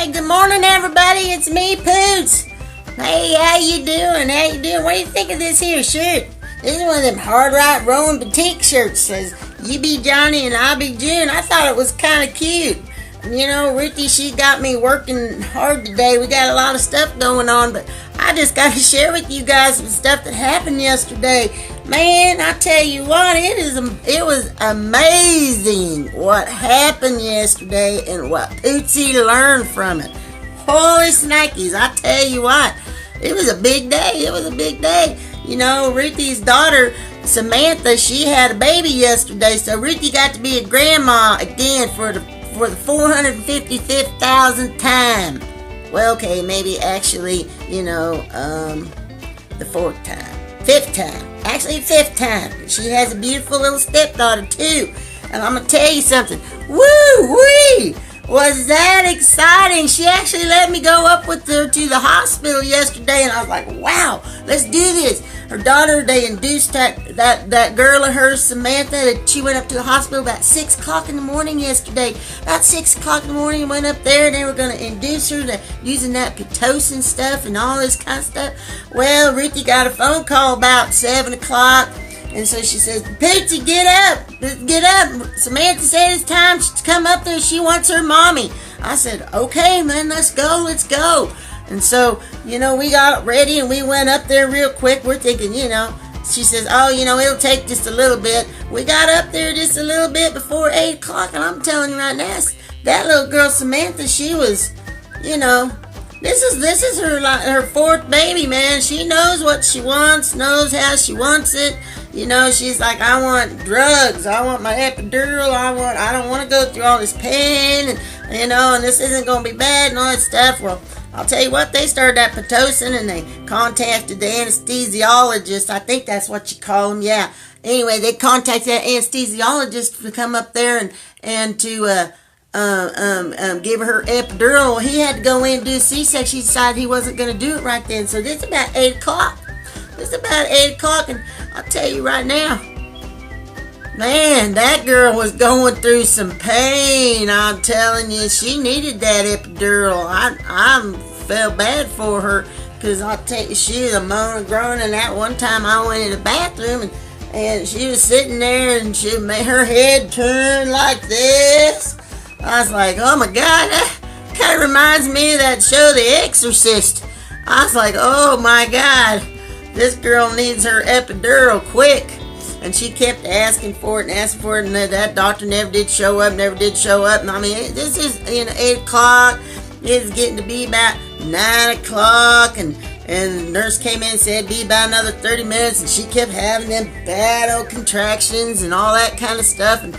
Hey, good morning, everybody. It's me, Pootz. Hey, how you doing? How you doing? What do you think of this here shirt? This is one of them hard right rolling boutique shirts. Says, you be Johnny and I'll be June. I thought it was kind of cute. You know, Ruthie, she got me working hard today. We got a lot of stuff going on, but I just got to share with you guys some stuff that happened yesterday. Man, I tell you what, it was amazing what happened yesterday and what Pootzy learned from it. Holy snikes, I tell you what, it was a big day. It was a big day. You know, Ruthie's daughter, Samantha, she had a baby yesterday, so Ruthie got to be a grandma again for the 455,000th time. Well, okay, maybe actually, the fourth time. Fifth time. Actually, fifth time. She has a beautiful little stepdaughter, too. And I'm going to tell you something. Woo-wee! Was that exciting? She actually let me go up with her to the hospital yesterday, and I was like, wow, let's do this. Her daughter, they induced that girl of hers, Samantha, that she went up to the hospital about 6 o'clock in the morning yesterday. About 6 o'clock in the morning, went up there, and they were going to induce her to using that Pootz stuff and all this kind of stuff. Well, Ruthie got a phone call about 7 o'clock. And so she says, Pootzy, get up. Get up. Samantha said it's time to come up there. She wants her mommy. I said, okay, man, let's go. Let's go. And so, we got ready and we went up there real quick. We're thinking, she says, oh, it'll take just a little bit. We got up there just a little bit before 8 o'clock. And I'm telling you right now, that little girl, Samantha, she was, this is her fourth baby, man. She knows what she wants, knows how she wants it. She's like, I want drugs. I want my epidural. I don't want to go through all this pain, and this isn't going to be bad and all that stuff. Well, I'll tell you what, they started that Pitocin and they contacted the anesthesiologist. I think that's what you call them, yeah. Anyway, they contacted that anesthesiologist to come up there and to give her epidural. Well, he had to go in and do a C-section. He decided he wasn't going to do it right then. So this is about 8 o'clock. It's about 8 o'clock, and I'll tell you right now, man, that girl was going through some pain. I'm telling you, she needed that epidural. I felt bad for her, because I'll tell you, she was a moan and groan, and that one time I went in the bathroom, and she was sitting there, and she made her head turn like this. I was like, oh my God, that kind of reminds me of that show, The Exorcist. I was like, oh my God. This girl needs her epidural quick. And she kept asking for it, and that doctor never did show up. And I mean, this is 8 o'clock. It's getting to be about 9 o'clock. And the nurse came in and said be about another 30 minutes. And she kept having them bad old contractions and all that kind of stuff. And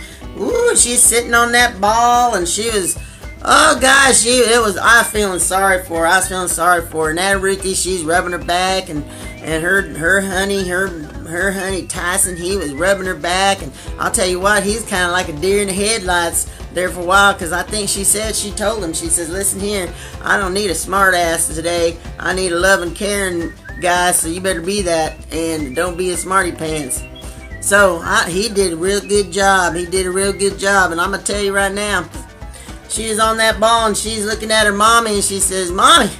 she's sitting on that ball, and she was, oh gosh, I was feeling sorry for her. I was feeling sorry for her. And that Ruthie, she's rubbing her back, and her honey Tyson, he was rubbing her back. And I'll tell you what, he's kind of like a deer in the headlights there for a while, because I think she told him, she says, listen here, I don't need a smart ass today. I need a loving, caring guy, so you better be that, and don't be a smarty pants. So he did a real good job. And I'm going to tell you right now, she is on that ball, and she's looking at her mommy, and she says, Mommy,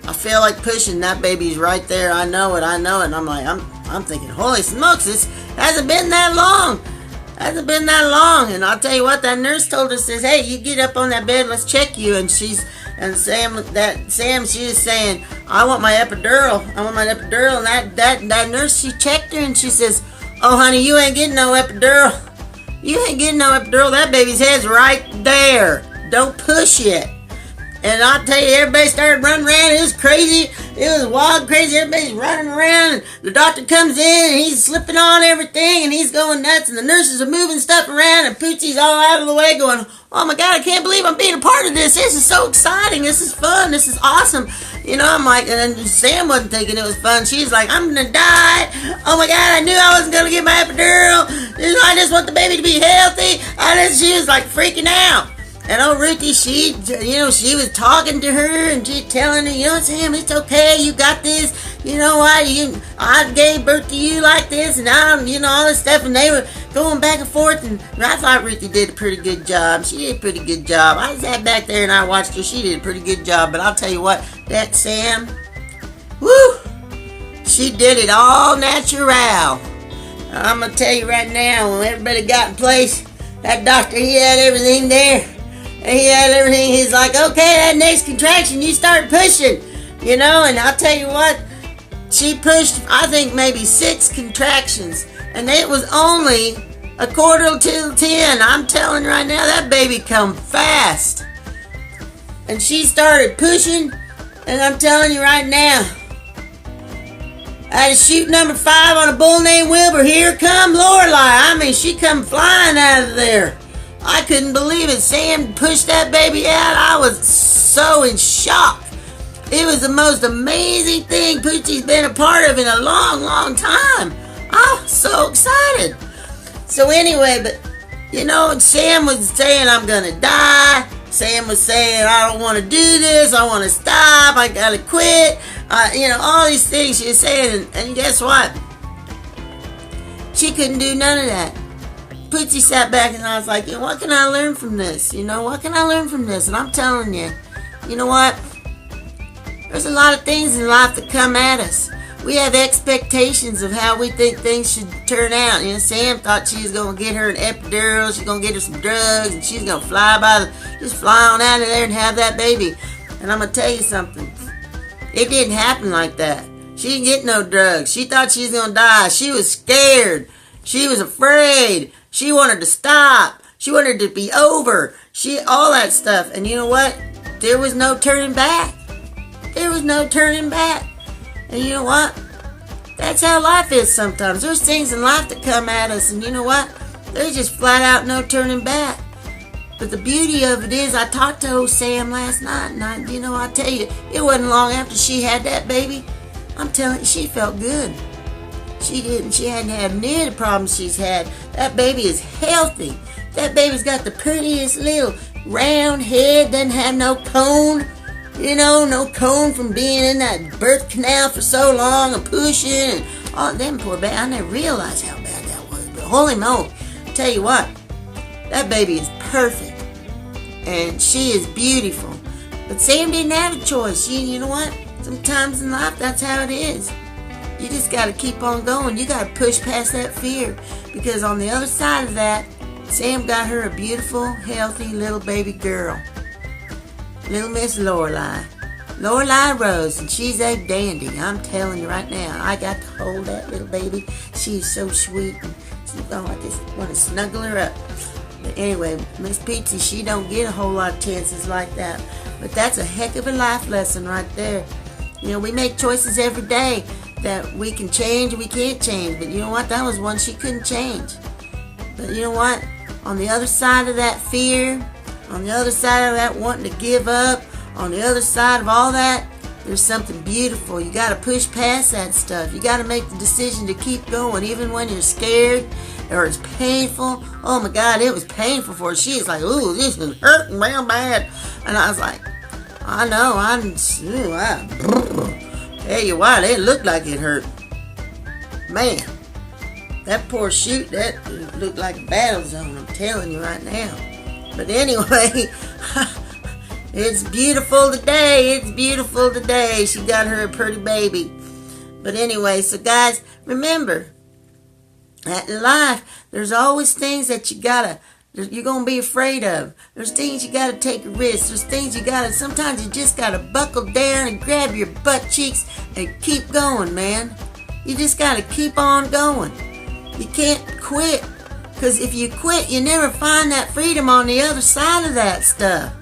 I feel like pushing. That baby's right there. I know it. And I'm like, I'm thinking, holy smokes, this hasn't been that long. And I'll tell you what, that nurse told her, says, hey, you get up on that bed, let's check you. And Sam, she was saying, I want my epidural. And that nurse, she checked her, and she says, oh, honey, you ain't getting no epidural. That baby's head's right there. Don't push it. And I'll tell you, everybody started running around. It was crazy. It was wild, crazy. Everybody's running around. And the doctor comes in, and he's slipping on everything, and he's going nuts. And the nurses are moving stuff around, and Pootzy's all out of the way going, oh my God, I can't believe I'm being a part of this. This is so exciting. This is fun. This is awesome. I'm like, and then Sam wasn't thinking it was fun. She's like, I'm going to die. Oh my God, I knew I wasn't going to get my epidural. I just want the baby to be healthy. She was like freaking out. And old Ruthie, she was talking to her, and she telling her, Sam, it's okay, you got this. You know what? I gave birth to you like this, and all this stuff. And going back and forth, and I thought Ruthie did a pretty good job. She did a pretty good job. I sat back there and I watched her. She did a pretty good job, but I'll tell you what, that Sam, woo, she did it all natural. I'm going to tell you right now, when everybody got in place, that doctor, he had everything there. And he had everything. He's like, okay, that next contraction, you start pushing. You know, and I'll tell you what, she pushed, I think, maybe 6 contractions. And it was only 9:45. I'm telling you right now, that baby come fast. And she started pushing, and I'm telling you right now, I had to shoot number 5 on a bull named Wilbur. Here come Lorelei. I mean, she come flying out of there. I couldn't believe it. Sam pushed that baby out. I was so in shock. It was the most amazing thing Pootzy's been a part of in a long, long time. I'm so excited. So anyway, but, you know, Sam was saying, I'm going to die. Sam was saying, I don't want to do this. I want to stop. I got to quit. You know, all these things she was saying. And guess what? She couldn't do none of that. Pootzy sat back and I was like, what can I learn from this? You know, what can I learn from this? And I'm telling you, you know what? There's a lot of things in life that come at us. We have expectations of how we think things should turn out. You know, Sam thought she was going to get her an epidural, she's going to get her some drugs, and she's going to just fly on out of there and have that baby. And I'm going to tell you something. It didn't happen like that. She didn't get no drugs. She thought she was going to die. She was scared. She was afraid. She wanted to stop. She wanted it to be over. All that stuff. And you know what? There was no turning back. There was no turning back. And you know what? That's how life is sometimes. There's things in life that come at us, and you know what? There's just flat out no turning back. But the beauty of it is, I talked to old Sam last night, and I tell you, it wasn't long after she had that baby. I'm telling you, she felt good. She didn't. She hadn't had near the problems she's had. That baby is healthy. That baby's got the prettiest little round head, doesn't have no cone. You know, no cone from being in that birth canal for so long and pushing and all them poor baby. I never realized how bad that was. But holy moly, I tell you what, that baby is perfect. And she is beautiful. But Sam didn't have a choice. You know what? Sometimes in life, that's how it is. You just got to keep on going. You got to push past that fear. Because on the other side of that, Sam got her a beautiful, healthy little baby girl. Little Miss Lorelei. Lorelei Rose, and she's a dandy. I'm telling you right now. I got to hold that little baby. She's so sweet. And I just want to snuggle her up. But anyway, Miss Pootzy, she don't get a whole lot of chances like that. But that's a heck of a life lesson right there. You know, we make choices every day that we can change or we can't change. But you know what? That was one she couldn't change. But you know what? On the other side of that fear, on the other side of that wanting to give up, on the other side of all that, there's something beautiful. You got to push past that stuff. You got to make the decision to keep going, even when you're scared or it's painful. Oh my God, it was painful for her. She was like, ooh, this is hurting real bad. And I was like, I know, tell you what, it looked like it hurt. Man, that poor chute, that looked like a battle zone, I'm telling you right now. But anyway, it's beautiful today. It's beautiful today. She got her a pretty baby. But anyway, so guys, remember, that in life, there's always things that you're going to be afraid of. There's things you got to take a risk. There's things sometimes you just got to buckle down and grab your butt cheeks and keep going, man. You just got to keep on going. You can't quit. Because if you quit, you never find that freedom on the other side of that stuff.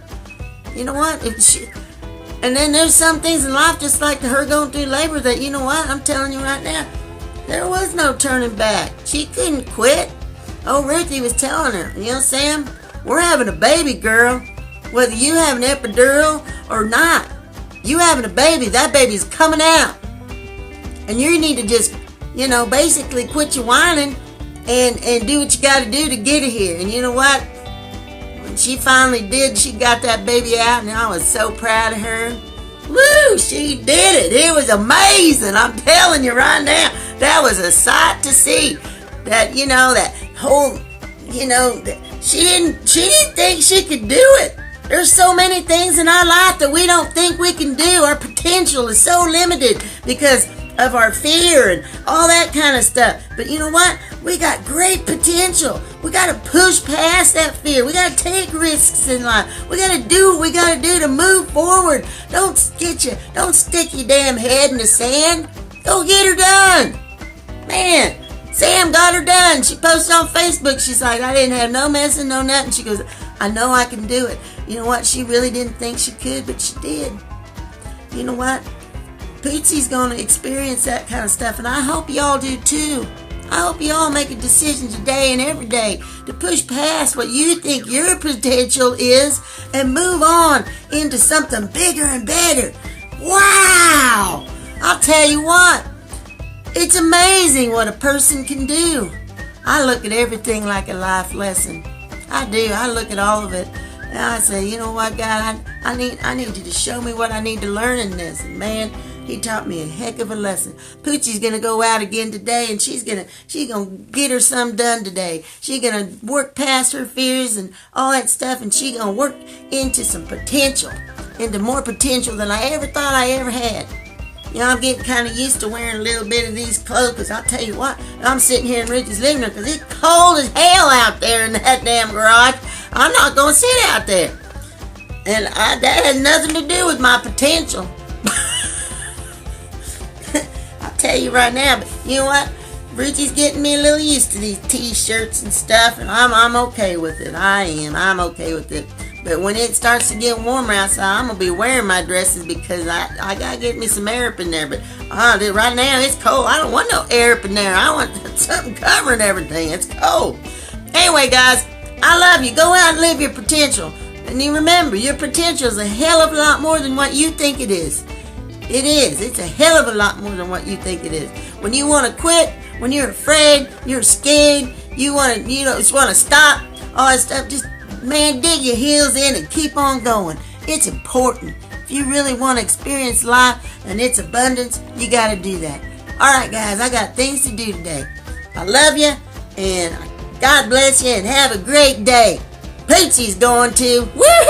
You know what? And then there's some things in life, just like her going through labor, that, you know what? I'm telling you right now, there was no turning back. She couldn't quit. Oh, Ruthie was telling her, you know, Sam, we're having a baby, girl. Whether you have an epidural or not, you having a baby, that baby's coming out. And you need to just, you know, basically quit your whining and do what you got to do to get her here. And you know what? When she finally did, she got that baby out, and I was so proud of her. Woo! She did it. It was amazing. I'm telling you right now, that was a sight to see. That, you know, that whole, she didn't think she could do it. There's so many things in our life that we don't think we can do. Our potential is so limited because of our fear and all that kind of stuff. But you know what? We got great potential. We got to push past that fear. We got to take risks in life. We got to do what we got to do to move forward. Don't stick your damn head in the sand. Go get her done. Man, Sam got her done. She posted on Facebook. She's like, I didn't have no messing, no nothing. She goes, I know I can do it. You know what? She really didn't think she could, but she did. You know what? Pootzy's going to experience that kind of stuff, and I hope y'all do too. I hope y'all make a decision today and every day to push past what you think your potential is and move on into something bigger and better. Wow! I'll tell you what. It's amazing what a person can do. I look at everything like a life lesson. I do. I look at all of it. And I say, you know what, God, I need you to show me what I need to learn in this. And man, he taught me a heck of a lesson. Pootzy's gonna go out again today, and she's gonna get her some done today. She's gonna work past her fears and all that stuff, and she's gonna work into some potential, into more potential than I ever thought I ever had. You know, I'm getting kind of used to wearing a little bit of these clothes, because I'll tell you what, I'm sitting here in Ruthie's living room because it's cold as hell out there in that damn garage. I'm not going to sit out there. And that has nothing to do with my potential. I'll tell you right now, but you know what? Ruthie's getting me a little used to these t-shirts and stuff, and I'm okay with it. I'm okay with it. But when it starts to get warmer outside, I'm going to be wearing my dresses because I got to get me some air up in there. But right now, it's cold. I don't want no air up in there. I want something covering everything. It's cold. Anyway, guys, I love you. Go out and live your potential. And you remember, your potential is a hell of a lot more than what you think it is. It is. It's a hell of a lot more than what you think it is. When you want to quit, when you're afraid, you're scared, you want to stop, all that stuff, just, man, dig your heels in and keep on going. It's important. If you really want to experience life and its abundance, you got to do that. All right, guys, I got things to do today. I love you, and God bless you, and have a great day. Pootzy's going to. Woo!